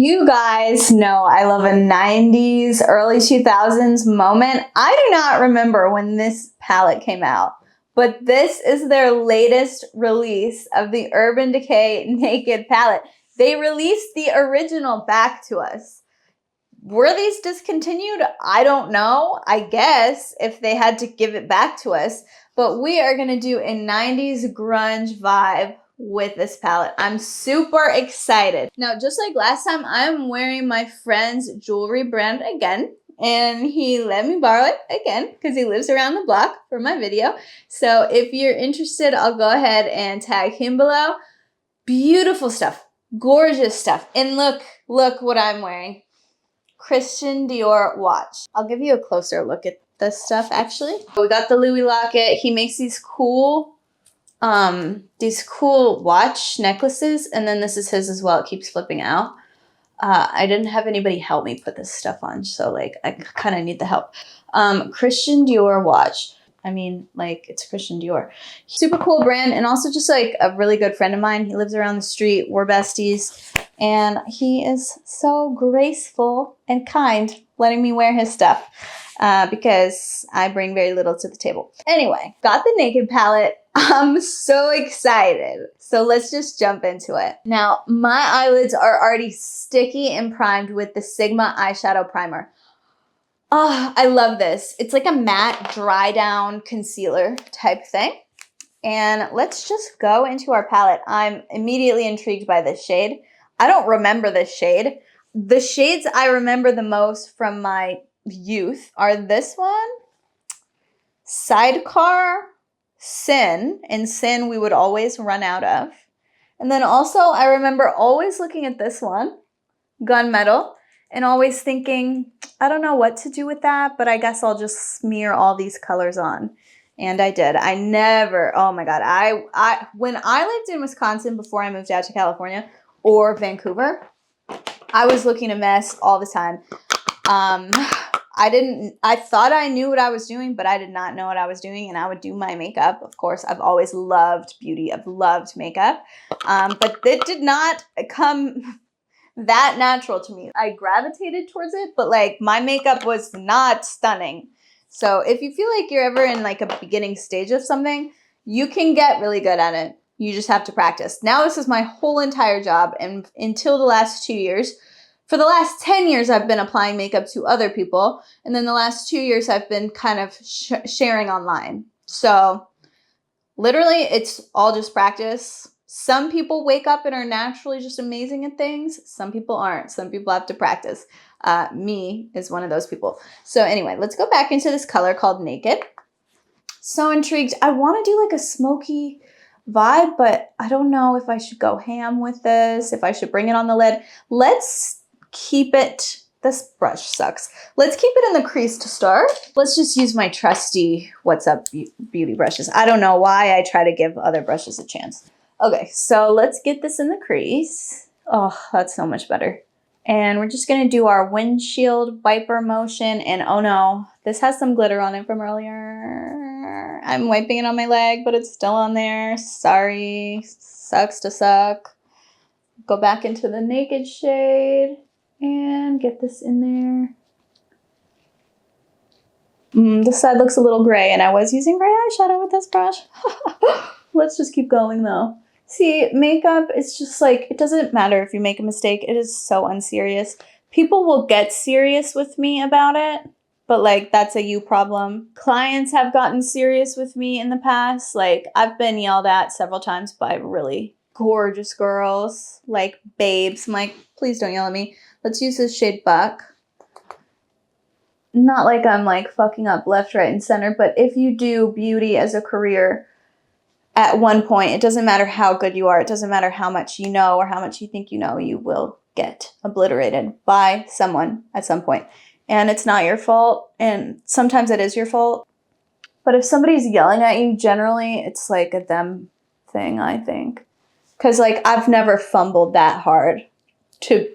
You guys know I love a 90s, early 2000s moment. I do not remember when this palette came out, but this is their latest release of the Urban Decay Naked palette. They released the original back to us. Were these discontinued? I don't know. I guess if they had to give it back to us, but we are going to do a 90s grunge vibe with this palette. I'm super excited. Now, just like last time, I'm wearing my friend's jewelry brand again, and he let me borrow it again because he lives around the block for my video. So if you're interested, I'll go ahead and tag him below. Beautiful stuff, gorgeous stuff. And look what I'm wearing. Christian Dior watch. I'll give you a closer look at this stuff actually. We got the Louis locket. He makes these cool watch necklaces, and then this is his as well. It keeps flipping out. I didn't have anybody help me put this stuff on, so like I kind of need the help. Christian Dior watch. I mean, like, it's Christian Dior. Super cool brand, and also just like a really good friend of mine. He lives around the street. We're besties, and he is so graceful and kind, letting me wear his stuff. Because I bring very little to the table. Anyway, got the Naked palette. I'm so excited. So let's just jump into it. Now, my eyelids are already sticky and primed with the Sigma eyeshadow primer. Oh, I love this. It's like a matte dry down concealer type thing. And let's just go into our palette. I'm immediately intrigued by this shade. I don't remember this shade. The shades I remember the most from my youth are this one, Sidecar, Sin, and Sin we would always run out of. And then also I remember always looking at this one, Gunmetal, and always thinking, I don't know what to do with that, but I guess I'll just smear all these colors on. And I did. I never, oh my God, when I lived in Wisconsin before I moved out to California or Vancouver, I was looking a mess all the time. I thought I knew what I was doing, but I did not know what I was doing, and I would do my makeup. Of course, I've always loved beauty. I've loved makeup, but it did not come that natural to me. I gravitated towards it, but like my makeup was not stunning. So if you feel like you're ever in like a beginning stage of something, you can get really good at it. You just have to practice. Now this is my whole entire job, and until the last 2 years, for the last 10 years, I've been applying makeup to other people. And then the last 2 years, I've been kind of sharing online. So literally, it's all just practice. Some people wake up and are naturally just amazing at things. Some people aren't. Some people have to practice. Me is one of those people. So anyway, let's go back into this color called Naked. So intrigued. I want to do like a smoky vibe, but I don't know if I should go ham with this, if I should bring it on the lid. Let's keep it, this brush sucks. Let's keep it in the crease to start. Let's just use my trusty What's Up beauty brushes. I don't know why I try to give other brushes a chance. Okay, so let's get this in the crease. Oh, that's so much better. And we're just gonna do our windshield wiper motion, and oh no, this has some glitter on it from earlier. I'm wiping it on my leg, but it's still on there. Sorry, sucks to suck. Go back into the Naked shade and get this in there. This side looks a little gray, and I was using gray eyeshadow with this brush. Let's just keep going though. See, makeup is just like, it doesn't matter if you make a mistake. It is so unserious. People will get serious with me about it, but like, that's a you problem. Clients have gotten serious with me in the past. Like, I've been yelled at several times by really gorgeous girls, like babes. I'm like, please don't yell at me. Let's use this shade Buck. Not like I'm like fucking up left, right, and center, but if you do beauty as a career at one point, it doesn't matter how good you are. It doesn't matter how much you know or how much you think you know, you will get obliterated by someone at some point. And it's not your fault, and sometimes it is your fault. But if somebody's yelling at you, generally it's like a them thing, I think. Because like, I've never fumbled that hard to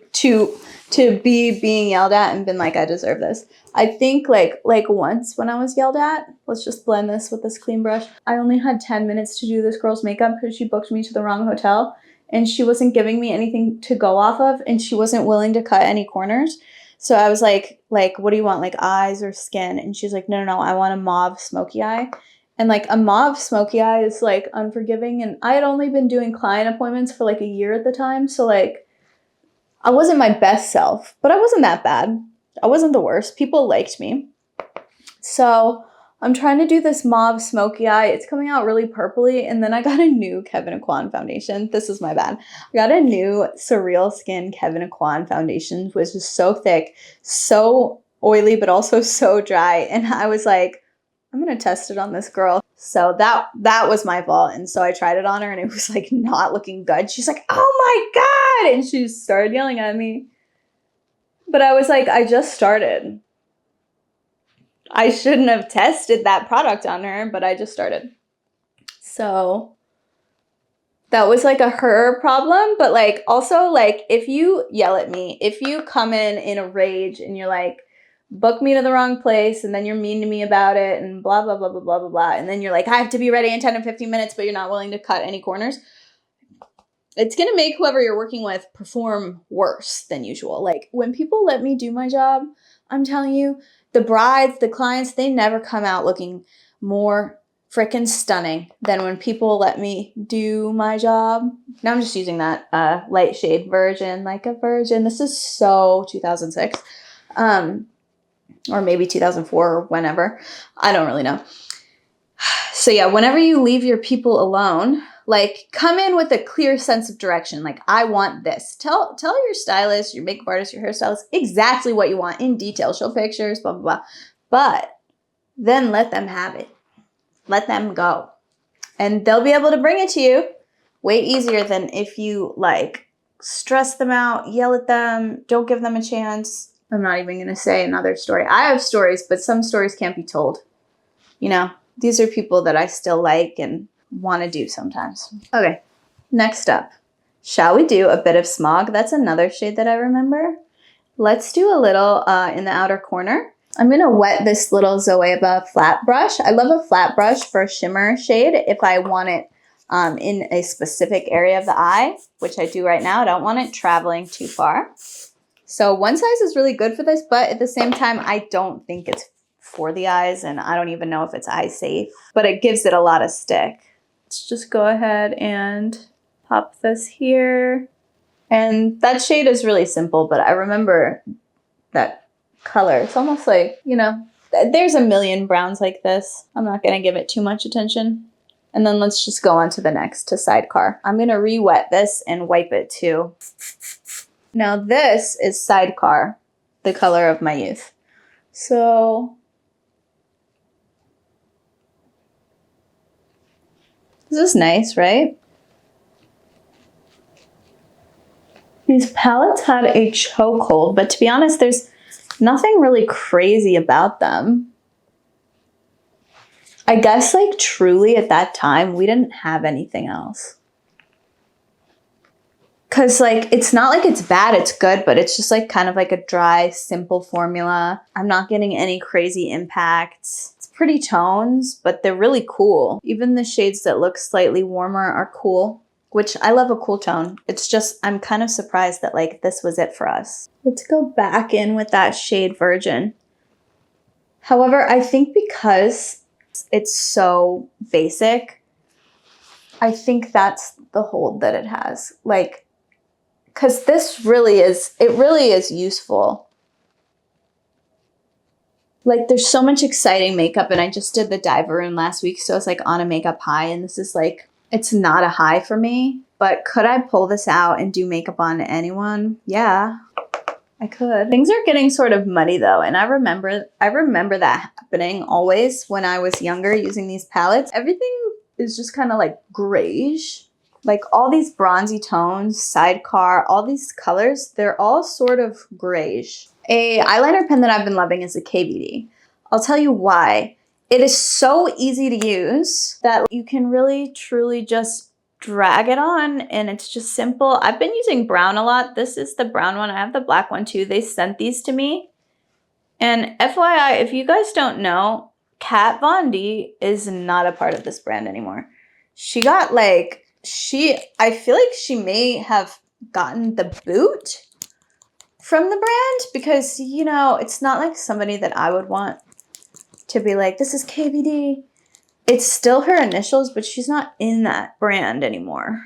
be being yelled at and been like, I deserve this. I think like once when I was yelled at, let's just blend this with this clean brush. I only had 10 minutes to do this girl's makeup because she booked me to the wrong hotel. and she wasn't giving me anything to go off of, and she wasn't willing to cut any corners. So I was like, what do you want, like eyes or skin? And she's like, no, I want a mauve smoky eye. And like a mauve smoky eye is like unforgiving. And I had only been doing client appointments for like a year at the time. So like I wasn't my best self, but I wasn't that bad. I wasn't the worst. People liked me. So I'm trying to do this mauve smoky eye. It's coming out really purpley. And then I got a new Kevyn Aucoin foundation. This is my bad. I got a new Surreal Skin Kevyn Aucoin foundation, which is so thick, so oily, but also so dry. And I was like, I'm going to test it on this girl. So that was my fault. And so I tried it on her and it was like not looking good. She's like, oh my God. And she started yelling at me. But I was like, I just started. I shouldn't have tested that product on her, but I just started. So that was like a her problem. But like also like if you yell at me, if you come in a rage and you're like, book me to the wrong place, and then you're mean to me about it and blah, blah, blah, blah, blah, blah, blah. And then you're like, I have to be ready in 10 to 15 minutes, but you're not willing to cut any corners. It's going to make whoever you're working with perform worse than usual. Like when people let me do my job, I'm telling you, the brides, the clients, they never come out looking more freaking stunning than when people let me do my job. Now I'm just using that light shade Virgin, like a virgin. This is so 2006. Or maybe 2004 or whenever. I don't really know. So yeah, whenever you leave your people alone, like come in with a clear sense of direction. Like I want this. Tell your stylist, your makeup artist, your hairstylist exactly what you want in detail. Show pictures, blah, blah, blah. But then let them have it. Let them go. And they'll be able to bring it to you way easier than if you like stress them out, yell at them, don't give them a chance. I'm not even going to say another story. I have stories, but some stories can't be told. You know, these are people that I still like and want to do sometimes. Okay, next up. Shall we do a bit of smog? That's another shade that I remember. Let's do a little in the outer corner. I'm going to wet this little Zoeva flat brush. I love a flat brush for a shimmer shade if I want it in a specific area of the eye, which I do right now. I don't want it traveling too far. So one size is really good for this, but at the same time, I don't think it's for the eyes, and I don't even know if it's eye safe, but it gives it a lot of stick. Let's just go ahead and pop this here. And that shade is really simple, but I remember that color. It's almost like, you know, there's a million browns like this. I'm not going to give it too much attention. And then let's just go on to the next, to Sidecar. I'm going to re-wet this and wipe it too. Now this is Sidecar, the color of my youth. So this is nice, right? These palettes had a chokehold, but to be honest, there's nothing really crazy about them. I guess like truly at that time, we didn't have anything else. Cause like, it's not like it's bad, it's good, but it's just like kind of like a dry, simple formula. I'm not getting any crazy impacts. It's pretty tones, but they're really cool. Even the shades that look slightly warmer are cool, which I love a cool tone. It's just, I'm kind of surprised that like this was it for us. Let's go back in with that shade Virgin. However, I think because it's so basic, I think that's the hold that it has. Like, because this really is, it really is useful. Like there's so much exciting makeup, and I just did the Diver Room last week, so it's like on a makeup high, and this is like, it's not a high for me, but could I pull this out and do makeup on anyone? Yeah, I could. Things are getting sort of muddy though, and I remember that happening always when I was younger using these palettes. Everything is just kind of like grayish. Like all these bronzy tones, Sidecar, all these colors, they're all sort of grayish. A eyeliner pen that I've been loving is a KVD. I'll tell you why. It is so easy to use that you can really, truly just drag it on, and it's just simple. I've been using brown a lot. This is the brown one. I have the black one too. They sent these to me. And FYI, if you guys don't know, Kat Von D is not a part of this brand anymore. She got like I feel like she may have gotten the boot from the brand because, you know, it's not like somebody that I would want to be like, this is KVD. It's still her initials, but she's not in that brand anymore.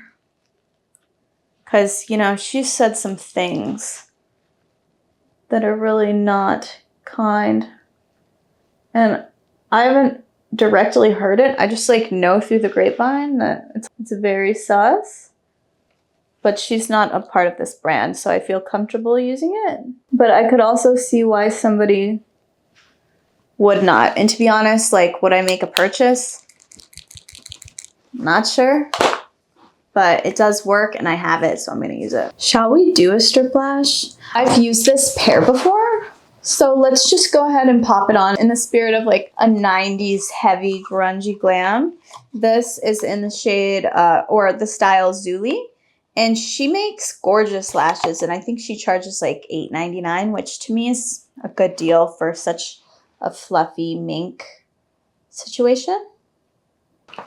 Because, you know, she said some things that are really not kind. And I haven't directly heard it. I just like know through the grapevine that it's very sus. But she's not a part of this brand, so I feel comfortable using it. But I could also see why somebody would not. And to be honest, like, would I make a purchase? Not sure. But it does work and I have it, so I'm gonna use it. Shall we do a strip lash? I've used this pair before, so let's just go ahead and pop it on in the spirit of like a 90s heavy grungy glam. This is in the shade, or the style Zuli. And she makes gorgeous lashes, and I think she charges like $8.99, which to me is a good deal for such a fluffy mink situation.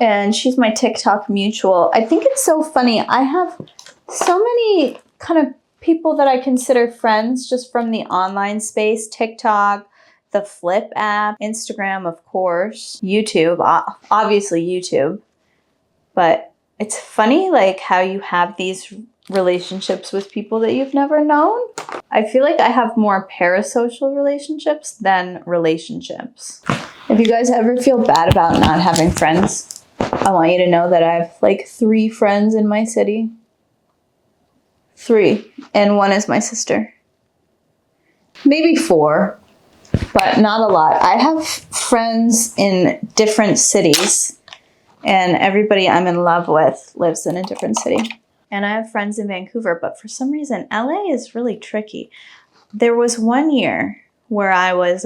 And she's my TikTok mutual. I think it's so funny. I have so many kind of people that I consider friends just from the online space. TikTok, the Flip app, Instagram, of course, YouTube, obviously YouTube. But it's funny, like, how you have these relationships with people that you've never known. I feel like I have more parasocial relationships than relationships. If you guys ever feel bad about not having friends, I want you to know that I have like 3 friends in my city. 3. And 1 is my sister. Maybe 4, but not a lot. I have friends in different cities. And everybody I'm in love with lives in a different city. And I have friends in Vancouver, but for some reason, LA is really tricky. There was one year where I was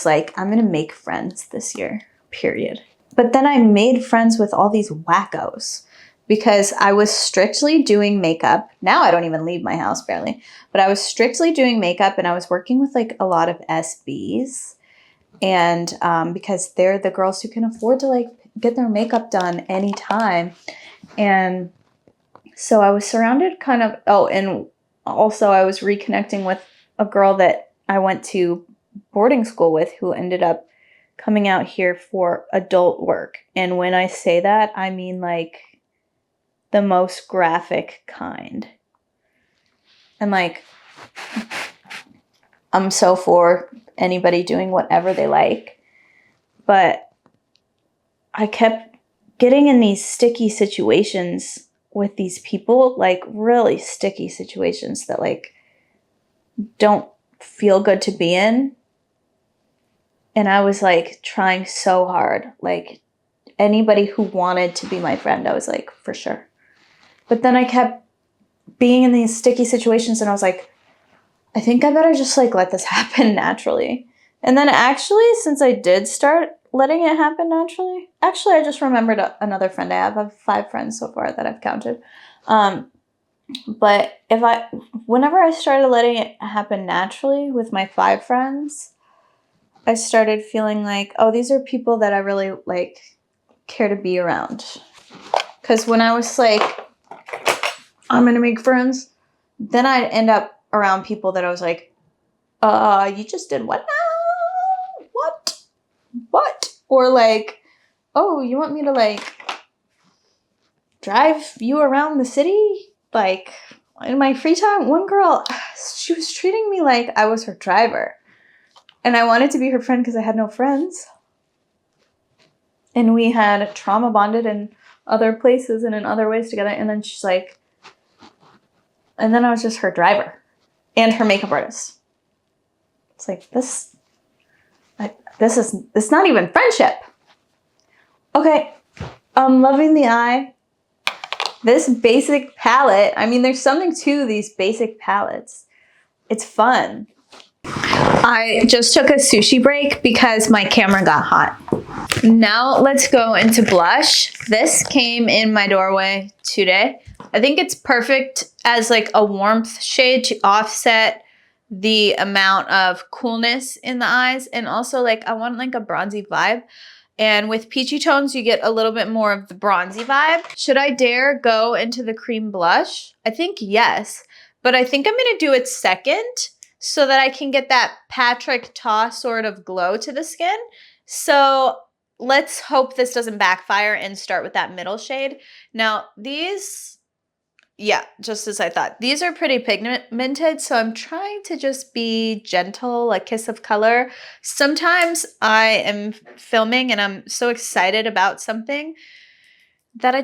like, I'm gonna make friends this year, period. But then I made friends with all these wackos because I was strictly doing makeup. Now I don't even leave my house barely, but I was strictly doing makeup and I was working with like a lot of SBs. And because they're the girls who can afford to like get their makeup done anytime. And so I was surrounded kind of, oh, and also I was reconnecting with a girl that I went to boarding school with who ended up coming out here for adult work. And when I say that, I mean like the most graphic kind. And like, I'm so for anybody doing whatever they like. But I kept getting in these sticky situations with these people, like really sticky situations that like don't feel good to be in. And I was like trying so hard, like anybody who wanted to be my friend, I was like, for sure. But then I kept being in these sticky situations and I was like, I think I better just like let this happen naturally. And then actually, since I did start letting it happen naturally, actually I just remembered another friend I have. I have 5 friends so far that I've counted. But whenever I started letting it happen naturally with my 5 friends, I started feeling like, oh, these are people that I really like care to be around. Because when I was like, I'm gonna make friends, then I'd end up around people that I was like, you just did what now? What? Or like, oh, you want me to like drive you around the city? Like in my free time? One girl, she was treating me like I was her driver. And I wanted to be her friend because I had no friends. And we had trauma bonded in other places and in other ways together. And then she's like, and then I was just her driver and her makeup artist. It's like, this is not even friendship. Okay, I'm loving the eye. This basic palette, I mean, there's something to these basic palettes. It's fun. I just took a sushi break because my camera got hot. Now let's go into blush. This came in my doorway today. I think it's perfect as like a warmth shade to offset the amount of coolness in the eyes. And also like I want like a bronzy vibe. And with peachy tones, you get a little bit more of the bronzy vibe. Should I dare go into the cream blush? I think yes, but I think I'm gonna do it second so that I can get that Patrick Ta sort of glow to the skin. So let's hope this doesn't backfire and start with that middle shade. Now these, yeah, just as I thought. These are pretty pigmented, so I'm trying to just be gentle, a kiss of color. Sometimes I am filming and I'm so excited about something that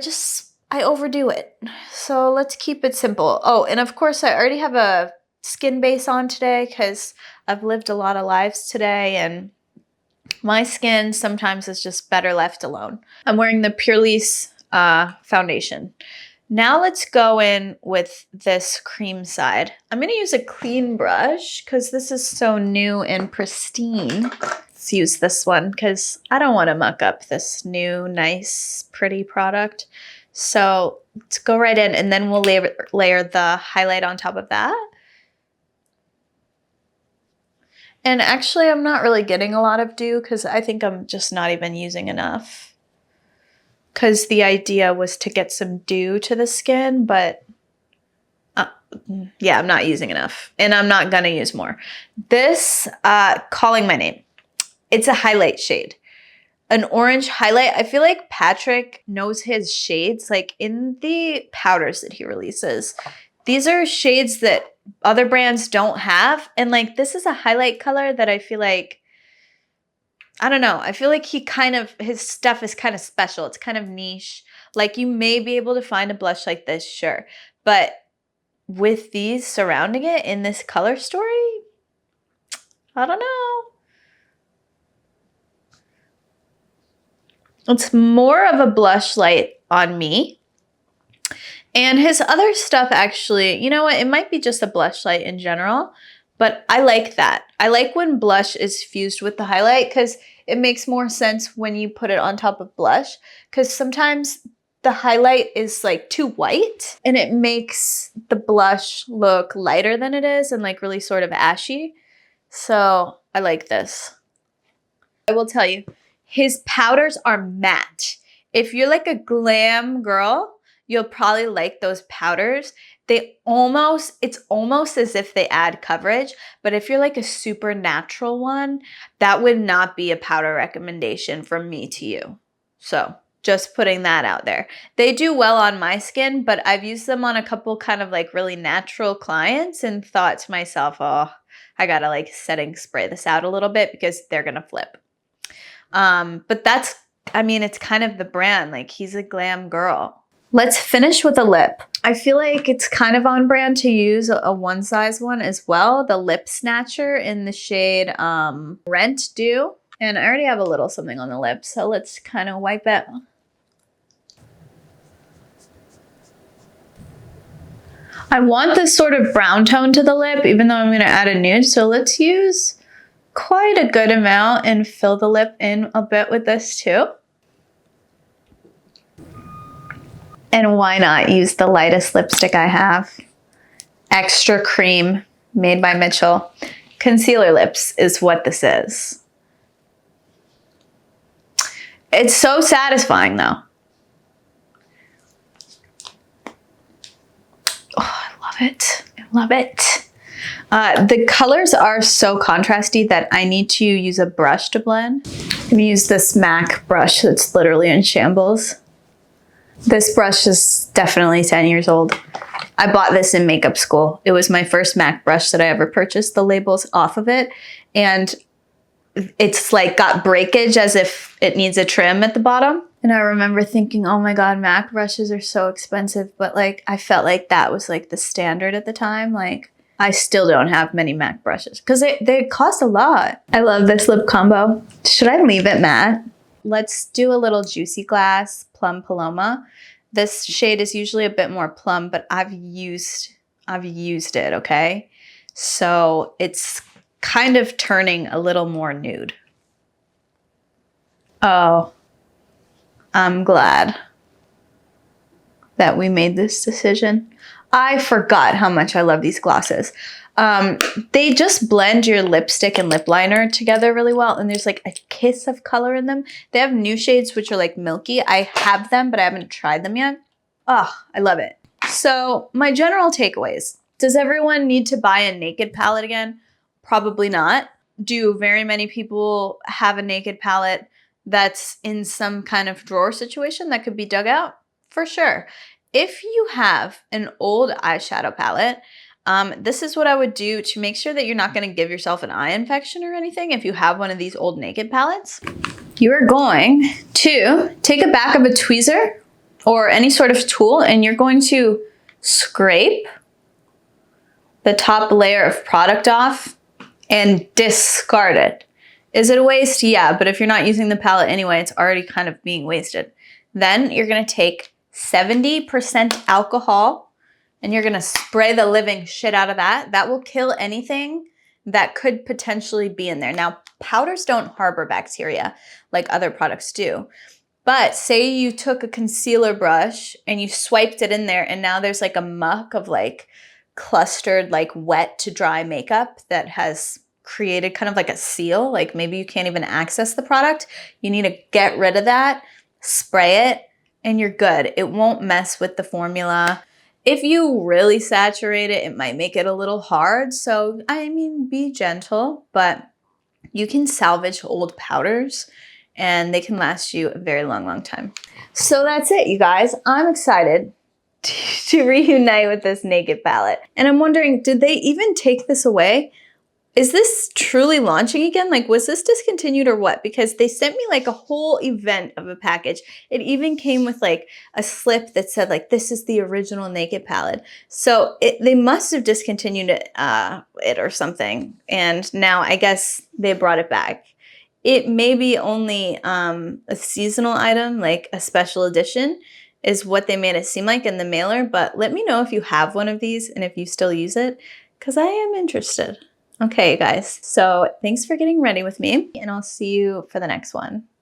I overdo it. So let's keep it simple. Oh, and of course I already have a skin base on today because I've lived a lot of lives today and my skin sometimes is just better left alone. I'm wearing the Purely's foundation. Now let's go in with this cream side. I'm gonna use a clean brush because this is so new and pristine. Let's use this one because I don't want to muck up this new, nice, pretty product. So let's go right in and then we'll layer the highlight on top of that. And actually, I'm not really getting a lot of dew because I think I'm just not even using enough. Because the idea was to get some dew to the skin, but yeah, I'm not using enough. And I'm not going to use more. This, Calling My Name, it's a highlight shade. An orange highlight. I feel like Patrick knows his shades, like in the powders that he releases. These are shades that other brands don't have. And like, this is a highlight color that I feel like, I don't know. I feel like his stuff is kind of special. It's kind of niche. Like you may be able to find a blush like this, sure. But with these surrounding it in this color story, I don't know. It's more of a blush light on me. And his other stuff actually, you know what? It might be just a blush light in general. But I like that. I like when blush is fused with the highlight because it makes more sense when you put it on top of blush because sometimes the highlight is like too white and it makes the blush look lighter than it is and like really sort of ashy. So I like this. I will tell you, his powders are matte. If you're like a glam girl, you'll probably like those powders. It's almost as if they add coverage, but if you're like a super natural one, that would not be a powder recommendation from me to you. So just putting that out there. They do well on my skin, but I've used them on a couple kind of like really natural clients and thought to myself, oh, I gotta like setting spray this out a little bit because they're gonna flip. But that's, I mean, it's kind of the brand, like he's a glam girl. Let's finish with a lip. I feel like it's kind of on brand to use a one size one as well. The Lip Snatcher in the shade Rent Dew. And I already have a little something on the lip, so let's kind of wipe it. I want this sort of brown tone to the lip, even though I'm gonna add a nude. So let's use quite a good amount and fill the lip in a bit with this too. And why not use the lightest lipstick I have? Extra Cream, made by Mitchell. Concealer lips is what this is. It's so satisfying though. Oh, I love it. I love it. The colors are so contrasty that I need to use a brush to blend. I'm gonna use this MAC brush that's literally in shambles. This brush is definitely 10 years old. I bought this in makeup school. It was my first MAC brush that I ever purchased. The label's off of it. And it's like got breakage as if it needs a trim at the bottom. And I remember thinking, oh my God, MAC brushes are so expensive. But like, I felt like that was like the standard at the time. Like, I still don't have many MAC brushes because they cost a lot. I love this lip combo. Should I leave it matte? Let's do a little Juicy Glass Plum Paloma. This shade is usually a bit more plum, but I've used it, okay? So it's kind of turning a little more nude. Oh, I'm glad that we made this decision. I forgot how much I love these glosses. They just blend your lipstick and lip liner together really well, and there's like a kiss of color in them. They have new shades which are like milky. I have them, but I haven't tried them yet. Oh, I love it. So my general takeaways. Does everyone need to buy a naked palette again? Probably not. Do very many people have a naked palette that's in some kind of drawer situation that could be dug out? For sure. If you have an old eyeshadow palette, this is what I would do to make sure that you're not going to give yourself an eye infection or anything if you have one of these old naked palettes. You are going to take a back of a tweezer or any sort of tool, and you're going to scrape the top layer of product off and discard it. Is it a waste? Yeah, but if you're not using the palette anyway, it's already kind of being wasted. Then you're going to take 70% alcohol and you're going to spray the living shit out of that. That will kill anything that could potentially be in there. Now, powders don't harbor bacteria like other products do. But say you took a concealer brush and you swiped it in there and now there's like a muck of like clustered like wet to dry makeup that has created kind of like a seal, like maybe you can't even access the product. You need to get rid of that, spray it, and you're good. It won't mess with the formula. If you really saturate it, it might make it a little hard. So, I mean, be gentle, but you can salvage old powders and they can last you a very long, long time. So that's it, you guys. I'm excited to reunite with this naked palette. And I'm wondering, did they even take this away? Is this truly launching again? Like, was this discontinued or what? Because they sent me like a whole event of a package. It even came with like a slip that said like, this is the original naked palette. So they must have discontinued it or something. And now I guess they brought it back. It may be only a seasonal item, like a special edition is what they made it seem like in the mailer. But let me know if you have one of these and if you still use it, because I am interested. Okay, guys, so thanks for getting ready with me, and I'll see you for the next one.